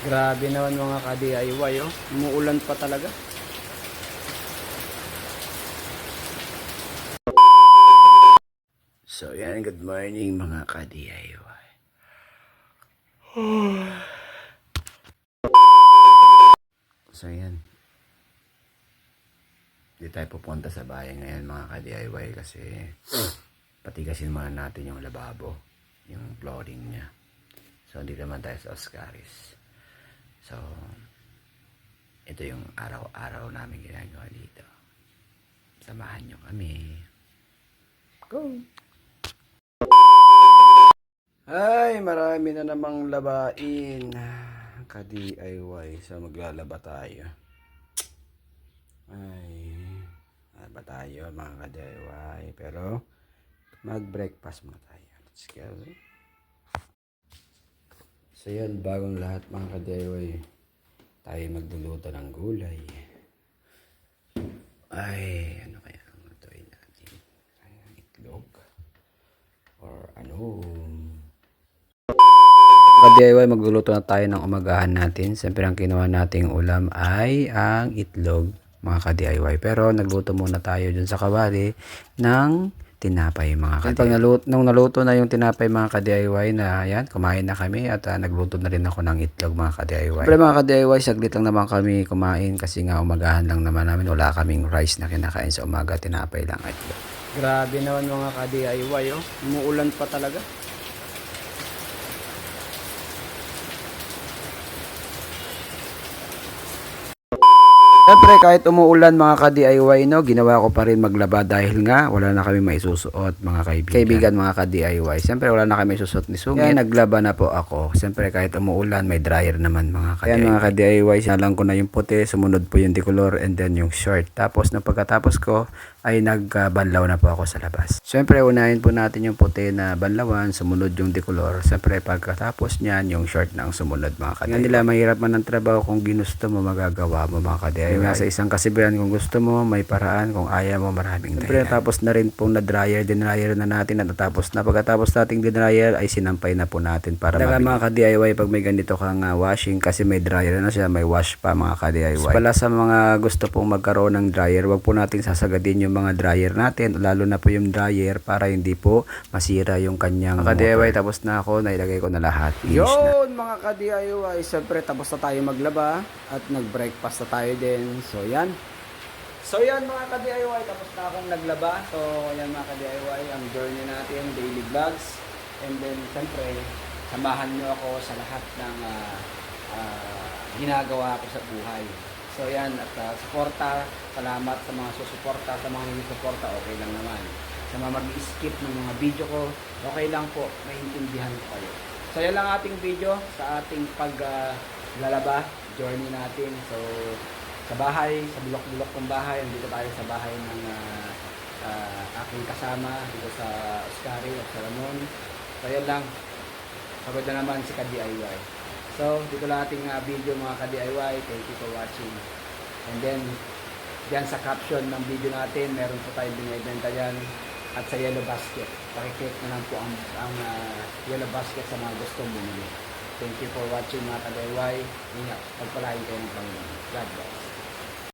Grabe naman mga ka-DIY, oh. Umuulan pa talaga. So yan, good morning mga ka-DIY. So yan. Hindi tayo pupunta sa bahay ngayon mga ka-DIY kasi patigasin muna natin yung lababo, yung flooring niya. So hindi naman tayo sa Oscaris. So ito yung araw-araw namin ginagawa dito. Samahan nyo kami. Go! Ay, marami na namang labain. Ka-DIY. So maglalaba tayo. Ay, laba tayo mga ka-DIY. Pero mag-breakfast muna tayo. Let's go. So yan, bagong lahat mga ka-DIY. Tayo magluluto ng gulay. Ay, ano kaya ang lutuin natin? Ay, itlog. Or ano? Ka-DIY, magluluto na tayo ng umagahan natin. Siyempre ang kinuha nating ulam ay ang itlog mga ka-DIY. Pero nagluto muna tayo dun sa kawali ng tinapay mga ka-DIY. Nung naluto na yung tinapay mga ka-DIY na yan, kumain na kami at nagluto na rin ako ng itlog mga ka-DIY. Pero mga ka-DIY, saglit lang naman kami kumain kasi nga umagahan lang naman namin. Wala kaming rice na kinakain sa umaga, tinapay lang at itlog. Grabe naman mga ka-DIY, oh. Umuulan pa talaga. Siyempre kahit umuulan mga ka-DIY, no, ginawa ko pa rin maglaba dahil nga wala na kami maisusuot mga kaibigan mga ka-DIY. Siyempre wala na kami susuot ni sungit. Kaya naglaba na po ako. Siyempre kahit umuulan may dryer naman mga ka-DIY. Kaya mga ka-DIY, sinalang ko na yung puti, sumunod po yung decolor and then yung short. Tapos na pagkatapos ko ay nagbanlaw na po ako sa labas. Siyempre unahin po natin yung puti na banlawan, sumunod yung decolor. Siyempre pagkatapos niyan yung short na ang sumunod mga ka-DIY. Nga nila mahirap man ang trabaho, kung ginusto mo magagawa mo mga ka-DIY. Nga sa isang kasibihan, kung gusto mo may paraan, kung ayaw mo maraming dahilan. Siyempre tapos na rin pong na-dryer, dinryer na natin at natapos na. Pagkatapos nating dinryer ay sinampay na po natin para mabili. Mga ka-DIY, pag may ganito kang washing kasi may dryer na siya, may wash pa mga ka-DIY. Pala sa mga gusto pong magkaroon ng dryer, wag po natin sasagadin yung mga dryer natin, lalo na po yung dryer para hindi po masira yung kanyang ka-DIY. Tapos na ako, nailagay ko na lahat. Yun mga ka-DIY, siyempre tapos na tayo maglaba at nag-breakfast na tayo din. So yan mga ka-DIY, tapos na akong naglaba. So yan mga ka-DIY, ang journey natin, daily vlogs. And then siyempre samahan nyo ako sa lahat ng ginagawa ko sa buhay. So yan, at suporta, salamat sa mga susuporta, sa mga hindi suporta, okay lang naman. Sa mga mag-skip ng mga video ko, okay lang po, maintindihan ko kayo. So yan lang ating video sa ating paglalaba, journey natin. So sa bahay, sa bulok-bulok kong bahay, dito tayo sa bahay ng aking kasama, dito sa Oscari at sa Ramon. So yan lang, pagod na naman si ka-DIY. So, dito lang ating video mga ka-DIY. Thank you for watching. And then, dyan sa caption ng video natin, meron po tayong binibenta dyan. At sa yellow basket. Pakiclick na lang po ang yellow basket sa mga gusto bumili. Thank you for watching mga ka-DIY. Ingat, pagpalain kayo ng Panginoon. God bless.